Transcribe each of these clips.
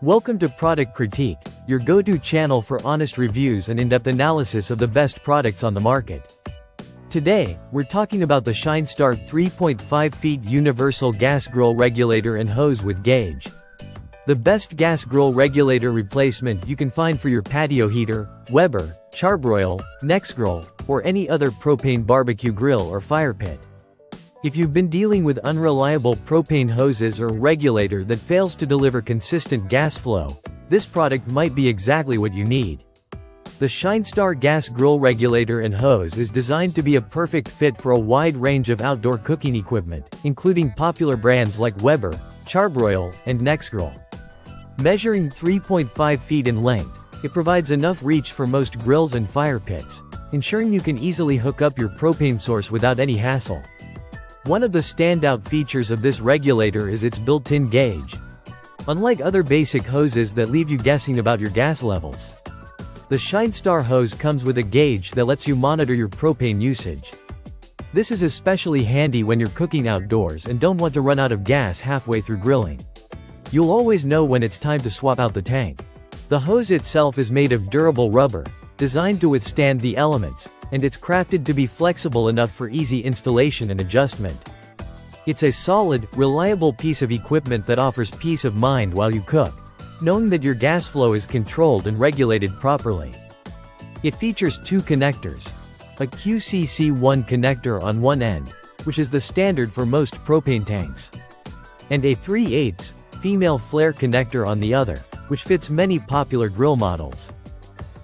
Welcome to Product Critique, your go-to channel for honest reviews and in-depth analysis of the best products on the market. Today, we're talking about the SHINESTAR 3.5 feet Universal Gas Grill Regulator and Hose with Gauge. The best gas grill regulator replacement you can find for your patio heater, Weber, charbroil, Nexgrill, or any other propane barbecue grill or fire pit. If you've been dealing with unreliable propane hoses or regulator that fails to deliver consistent gas flow, this product might be exactly what you need. The SHINESTAR Gas Grill Regulator and Hose is designed to be a perfect fit for a wide range of outdoor cooking equipment, including popular brands like Weber, charbroil, and Nexgrill. Measuring 3.5 feet in length, it provides enough reach for most grills and fire pits, ensuring you can easily hook up your propane source without any hassle. One of the standout features of this regulator is its built-in gauge. Unlike other basic hoses that leave you guessing about your gas levels, the SHINESTAR hose comes with a gauge that lets you monitor your propane usage. This is especially handy when you're cooking outdoors and don't want to run out of gas halfway through grilling. You'll always know when it's time to swap out the tank. The hose itself is made of durable rubber, designed to withstand the elements, and it's crafted to be flexible enough for easy installation and adjustment. It's a solid, reliable piece of equipment that offers peace of mind while you cook, knowing that your gas flow is controlled and regulated properly. It features two connectors: a QCC1 connector on one end, which is the standard for most propane tanks, and a 3/8 female flare connector on the other, which fits many popular grill models.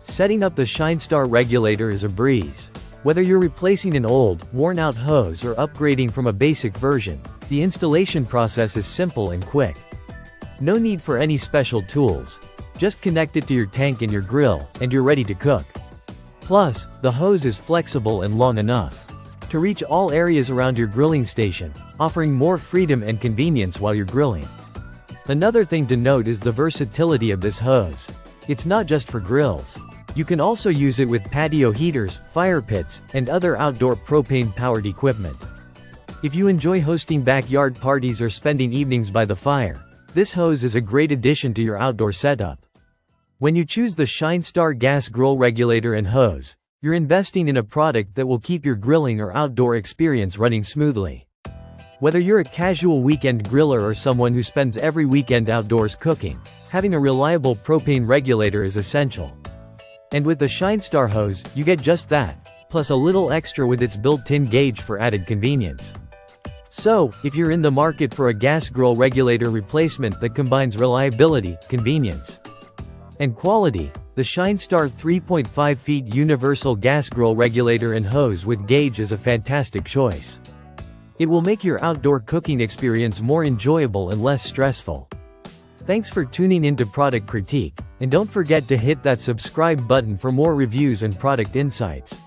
Setting up the SHINESTAR regulator is a breeze. Whether you're replacing an old, worn-out hose or upgrading from a basic version, the installation process is simple and quick. No need for any special tools. Just connect it to your tank and your grill, and you're ready to cook. Plus, the hose is flexible and long enough to reach all areas around your grilling station, offering more freedom and convenience while you're grilling. Another thing to note is the versatility of this hose. It's not just for grills. You can also use it with patio heaters, fire pits, and other outdoor propane-powered equipment. If you enjoy hosting backyard parties or spending evenings by the fire, this hose is a great addition to your outdoor setup. When you choose the SHINESTAR Gas Grill Regulator and Hose, you're investing in a product that will keep your grilling or outdoor experience running smoothly. Whether you're a casual weekend griller or someone who spends every weekend outdoors cooking, having a reliable propane regulator is essential. And with the SHINESTAR hose, you get just that, plus a little extra with its built-in gauge for added convenience. So, if you're in the market for a gas grill regulator replacement that combines reliability, convenience, and quality, the SHINESTAR 3.5 feet Universal Gas Grill Regulator and Hose with Gauge is a fantastic choice. It will make your outdoor cooking experience more enjoyable and less stressful. Thanks for tuning in to Product Critique, and don't forget to hit that subscribe button for more reviews and product insights.